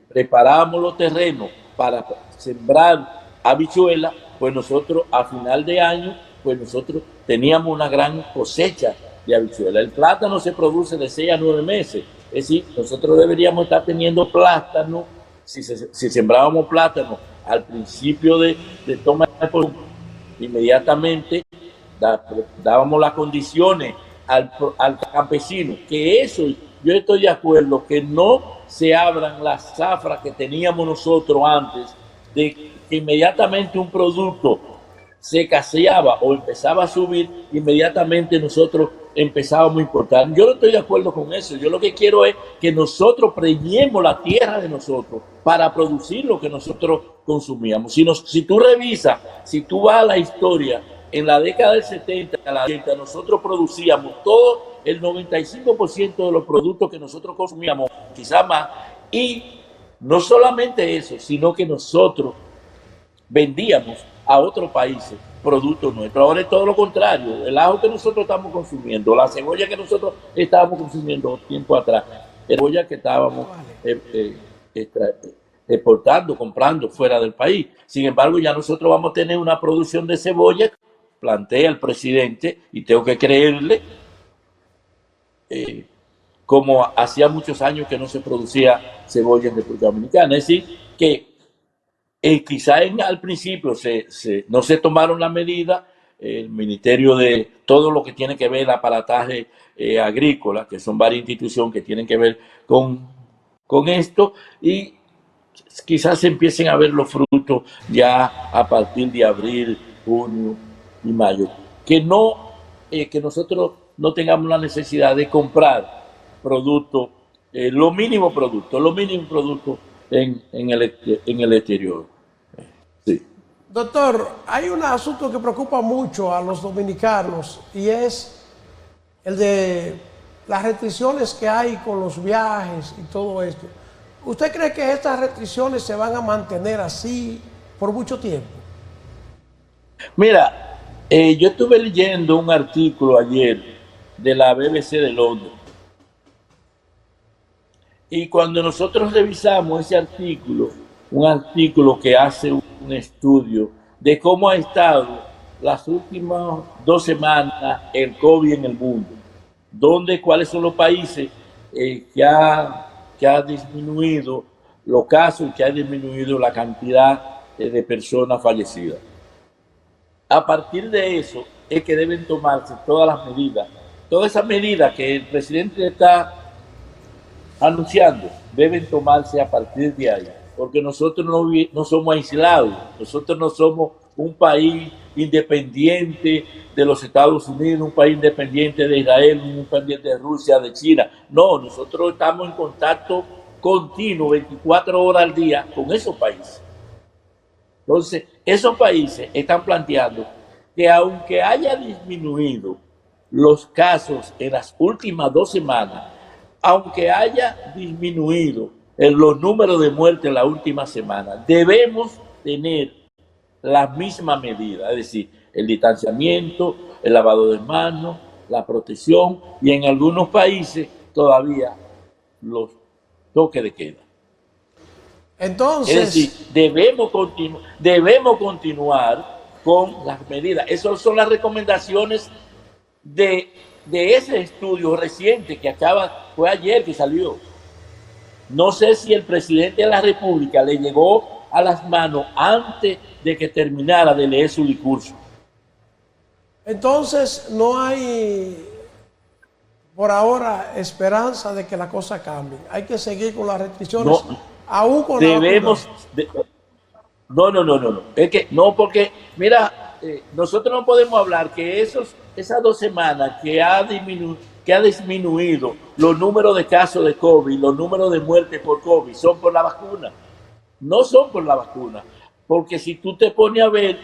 preparábamos los terrenos para sembrar habichuela, pues nosotros a final de año, pues nosotros teníamos una gran cosecha de habichuela. El plátano se produce de 6 a 9 meses. Es decir, nosotros deberíamos estar teniendo plátano, si sembrábamos plátano al principio de toma de producto, inmediatamente dábamos las condiciones al campesino, que eso, yo estoy de acuerdo, que no se abran las zafras que teníamos nosotros antes, de que inmediatamente un producto se caseaba o empezaba a subir, inmediatamente nosotros empezábamos a importar. Yo no estoy de acuerdo con eso. Yo lo que quiero es que nosotros preñemos la tierra de nosotros para producir lo que nosotros consumíamos. Si tú revisas, si tú vas a la historia, en la década del 70, a la 80, nosotros producíamos todo el 95% de los productos que nosotros consumíamos, quizás más, y no solamente eso, sino que nosotros vendíamos a otros países productos nuestros. Ahora es todo lo contrario. El ajo que nosotros estamos consumiendo, la cebolla que nosotros estábamos consumiendo tiempo atrás, la cebolla que estábamos exportando, comprando fuera del país. Sin embargo, ya nosotros vamos a tener una producción de cebolla, plantea el presidente, y tengo que creerle, como hacía muchos años que no se producía cebolla en República Dominicana. Es decir, que quizá al principio no se tomaron las medidas, el Ministerio de todo lo que tiene que ver el aparataje agrícola, que son varias instituciones que tienen que ver con esto, y quizás se empiecen a ver los frutos ya a partir de abril, junio y mayo. Que nosotros no tengamos la necesidad de comprar productos, lo mínimo producto en el exterior. Sí. Doctor, hay un asunto que preocupa mucho a los dominicanos y es el de las restricciones que hay con los viajes y todo esto. ¿Usted cree que estas restricciones se van a mantener así por mucho tiempo? Mira, yo estuve leyendo un artículo ayer de la BBC de Londres. Y cuando nosotros revisamos ese artículo, un artículo que hace un estudio de cómo ha estado las últimas 2 semanas el COVID en el mundo, cuáles son los países que ha disminuido los casos y que ha disminuido la cantidad de personas fallecidas. A partir de eso es que deben tomarse todas esas medidas que el presidente está anunciando, deben tomarse a partir de ahí, porque nosotros no somos aislados, nosotros no somos un país independiente de los Estados Unidos, un país independiente de Israel, un país independiente de Rusia, de China. No, nosotros estamos en contacto continuo, 24 horas al día, con esos países. Entonces, esos países están planteando que aunque haya disminuido los casos en las últimas 2 semanas, aunque haya disminuido los números de muertes en la última semana, debemos tener la misma medida, es decir, el distanciamiento, el lavado de manos, la protección y en algunos países todavía los toques de queda. Entonces, es decir, debemos continuar con las medidas. Esas son las recomendaciones de ese estudio reciente que fue ayer que salió. No sé si el presidente de la República le llegó a las manos antes de que terminara de leer su discurso. Entonces no hay por ahora esperanza de que la cosa cambie. Hay que seguir con las restricciones, aún con debemos No. Es que no, porque mira, nosotros no podemos hablar que esas 2 semanas que ha disminuido los números de casos de COVID, los números de muertes por COVID, son por la vacuna. No son por la vacuna. Porque si tú te pones a ver,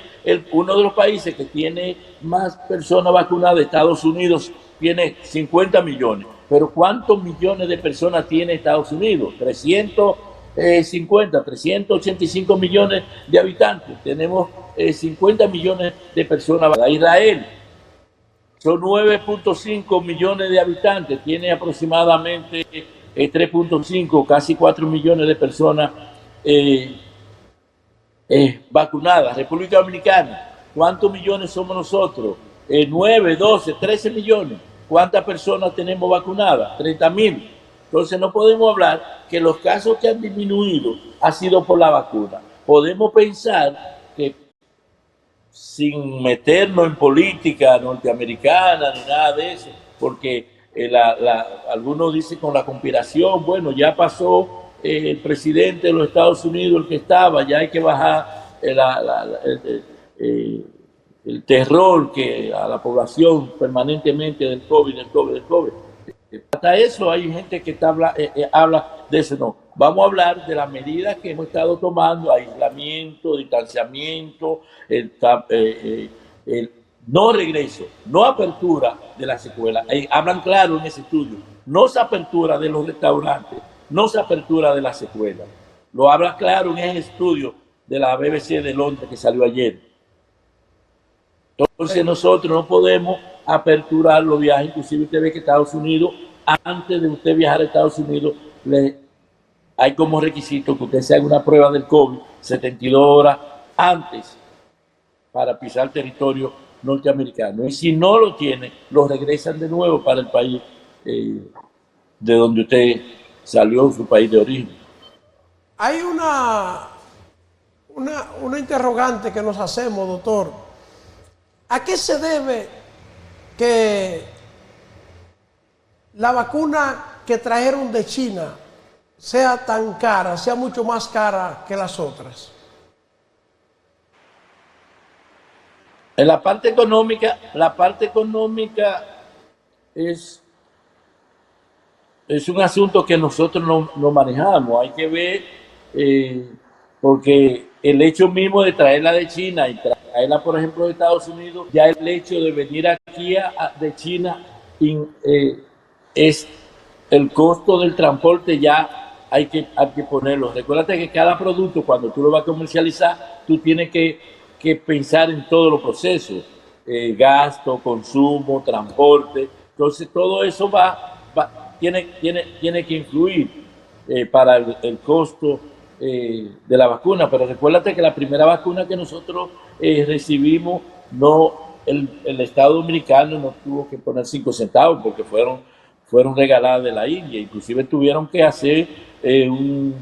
uno de los países que tiene más personas vacunadas, Estados Unidos, tiene 50 millones. Pero ¿cuántos millones de personas tiene Estados Unidos? 300 385 millones de habitantes. Tenemos 50 millones de personas. Israel son 9.5 millones de habitantes, tiene aproximadamente 3.5, casi 4 millones de personas vacunadas. República Dominicana, ¿cuántos millones somos nosotros? 9, 12, 13 millones. ¿Cuántas personas tenemos vacunadas? 30.000. Entonces no podemos hablar que los casos que han disminuido ha sido por la vacuna. Podemos pensar que, sin meternos en política norteamericana ni nada de eso, porque algunos dicen con la conspiración, bueno, ya pasó el presidente de los Estados Unidos, el que estaba, ya hay que bajar el terror que a la población permanentemente del COVID. Hasta eso hay gente que habla de eso. No, vamos a hablar de las medidas que hemos estado tomando: aislamiento, distanciamiento, el no regreso, no apertura de las escuelas. Hablan claro en ese estudio: no se apertura de los restaurantes, no se apertura de las escuelas. Lo habla claro en ese estudio de la BBC de Londres que salió ayer. Entonces nosotros no podemos aperturar los viajes. Inclusive usted ve que Estados Unidos, antes de usted viajar a Estados Unidos, hay como requisito que usted se haga una prueba del COVID 72 horas antes para pisar territorio norteamericano. Y si no lo tiene, lo regresan de nuevo para el país de donde usted salió, su país de origen. Hay una interrogante que nos hacemos, doctor. ¿A qué se debe que la vacuna que trajeron de China sea tan cara, sea mucho más cara que las otras? En la parte económica es un asunto que nosotros no manejamos. Hay que ver, porque el hecho mismo de traerla de China y traerla, por ejemplo, de Estados Unidos, ya el hecho de venir aquí de China es el costo del transporte, ya hay que ponerlo. Recuérdate que cada producto, cuando tú lo vas a comercializar, tú tienes que pensar en todos los procesos: gasto, consumo, transporte. Entonces todo eso tiene que influir para el costo de la vacuna. Pero recuérdate que la primera vacuna que nosotros recibimos, el Estado Dominicano no tuvo que poner 5 centavos porque fueron regaladas de la India. Inclusive tuvieron que hacer un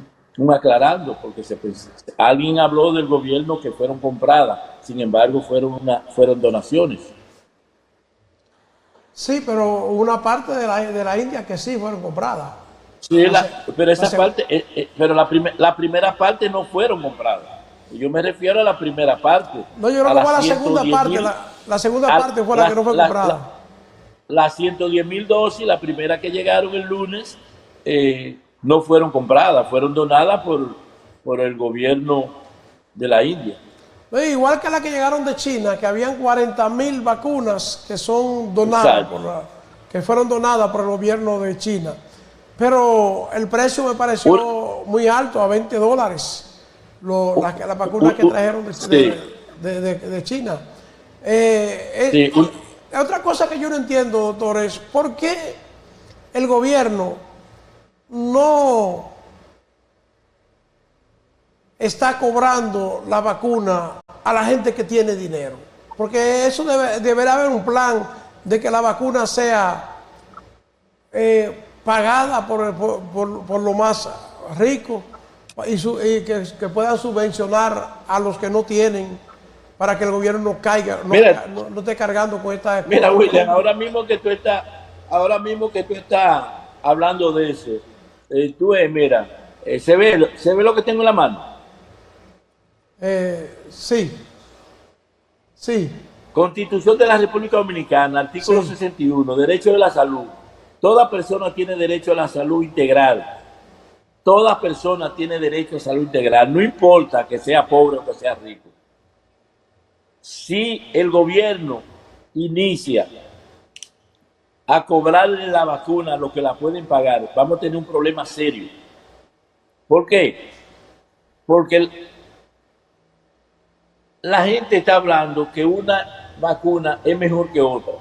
aclarando, porque alguien habló del gobierno que fueron compradas, sin embargo fueron donaciones. Sí, pero una parte de la India que sí fueron compradas. Sí, pero la primera parte no fueron compradas. Yo me refiero a la primera parte. No, yo creo que fue la segunda parte. La segunda parte fue la que no fue comprada. Las 110.000 dosis, la primera que llegaron el lunes, no fueron compradas, fueron donadas por el gobierno de la India. Igual que la que llegaron de China, que habían 40.000 vacunas que son donadas, que fueron donadas por el gobierno de China. Pero el precio me pareció muy alto, a $20, las vacunas que trajeron de China. Otra cosa que yo no entiendo, doctor, es por qué el gobierno no está cobrando la vacuna a la gente que tiene dinero. Porque eso deberá haber un plan de que la vacuna sea pagada por lo más rico y que puedan subvencionar a los que no tienen, para que el gobierno no caiga, no esté cargando con esta... Mira, William, ahora mismo que tú estás hablando de eso, tú ves, mira, ¿se ve lo que tengo en la mano? Sí. Constitución de la República Dominicana, artículo 61, derecho de la salud. Toda persona tiene derecho a la salud integral. Toda persona tiene derecho a salud integral, no importa que sea pobre o que sea rico. Si el gobierno inicia a cobrarle la vacuna a los que la pueden pagar, vamos a tener un problema serio. ¿Por qué? Porque la gente está hablando que una vacuna es mejor que otra.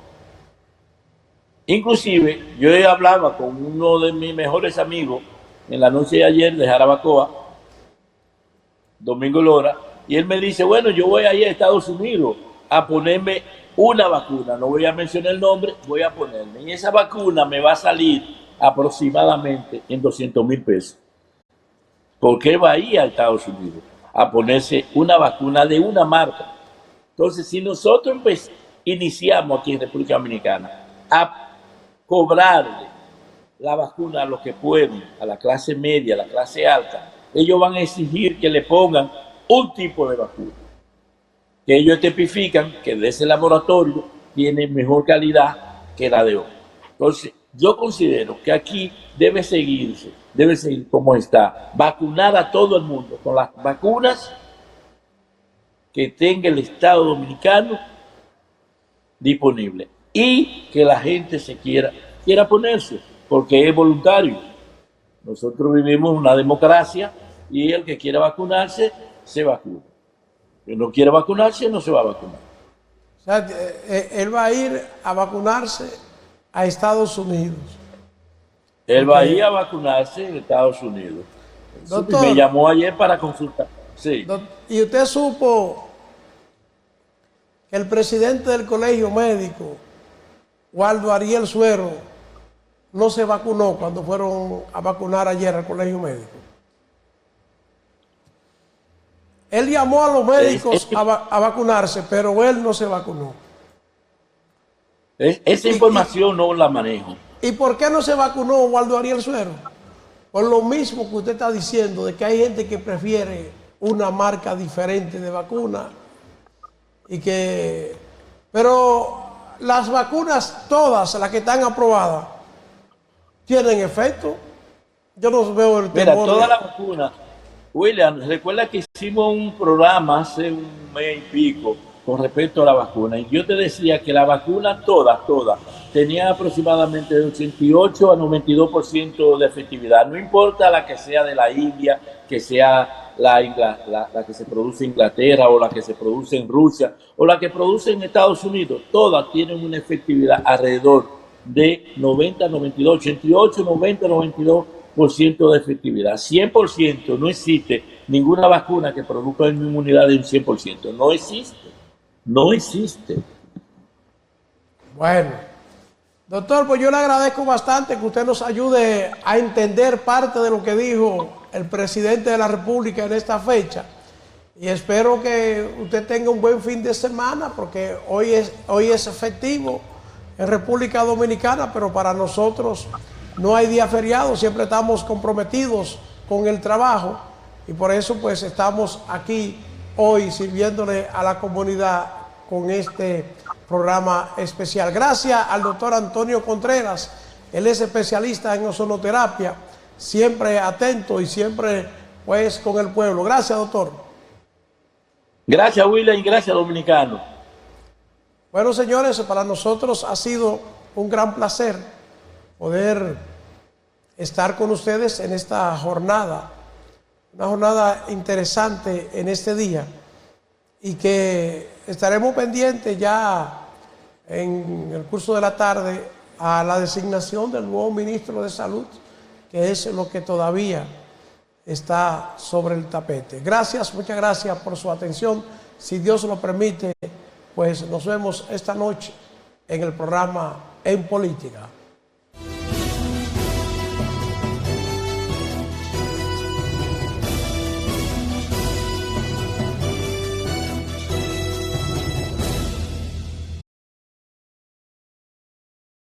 Inclusive, yo hablaba con uno de mis mejores amigos en la noche de ayer de Jarabacoa, Domingo Lora, y él me dice, bueno, yo voy a ir a Estados Unidos a ponerme una vacuna, no voy a mencionar el nombre, voy a ponerme. Y esa vacuna me va a salir aproximadamente en 200,000 pesos. ¿Por qué va a ir a Estados Unidos a ponerse una vacuna de una marca? Entonces, si nosotros iniciamos aquí en República Dominicana a cobrarle la vacuna a los que pueden, a la clase media, a la clase alta, ellos van a exigir que le pongan un tipo de vacuna, que ellos tipifican que de ese laboratorio tiene mejor calidad que la de otro. Entonces, yo considero que aquí debe seguir como está, vacunar a todo el mundo con las vacunas que tenga el Estado Dominicano disponible y que la gente quiera ponerse, porque es voluntario. Nosotros vivimos una democracia y el que quiera vacunarse, se vacuna. El que no quiera vacunarse, no se va a vacunar. O sea, él va a ir a vacunarse a Estados Unidos. Él va a ir a vacunarse en Estados Unidos. Doctor, me llamó ayer para consultar. Sí. ¿Y usted supo que el presidente del Colegio Médico, Waldo Ariel Suero, no se vacunó cuando fueron a vacunar ayer al Colegio Médico? Él llamó a los médicos a vacunarse, pero él no se vacunó. Esa información no la manejo. ¿Y por qué no se vacunó Waldo Ariel Suero? Por lo mismo que usted está diciendo, de que hay gente que prefiere una marca diferente de vacuna. Pero las vacunas, todas las que están aprobadas, tienen efecto. Yo no veo el temor. Mira, todas las vacunas. William, recuerda que hicimos un programa hace un mes y pico con respecto a la vacuna, y yo te decía que la vacuna todas, tenía aproximadamente de 88 a 92% de efectividad. No importa la que sea de la India, que sea la que se produce en Inglaterra, o la que se produce en Rusia, o la que produce en Estados Unidos, todas tienen una efectividad alrededor de 90, 92, 88, 90, 92% de efectividad. 100% no existe ninguna vacuna que produzca una inmunidad de un 100%. No existe. No existe. Bueno, doctor, pues yo le agradezco bastante que usted nos ayude a entender parte de lo que dijo el presidente de la República en esta fecha. Y espero que usted tenga un buen fin de semana, porque hoy es festivo en República Dominicana, pero para nosotros no hay día feriado, siempre estamos comprometidos con el trabajo, y por eso pues estamos aquí hoy sirviéndole a la comunidad con este programa especial. Gracias al doctor Antonio Contreras, él es especialista en ozonoterapia, siempre atento y siempre pues con el pueblo. Gracias, doctor. Gracias, William, y gracias, dominicano. Bueno, señores, para nosotros ha sido un gran placer poder estar con ustedes en esta jornada, una jornada interesante en este día, y que estaremos pendientes ya en el curso de la tarde a la designación del nuevo ministro de Salud, que es lo que todavía está sobre el tapete. Gracias, muchas gracias por su atención. Si Dios lo permite, pues nos vemos esta noche en el programa En Política.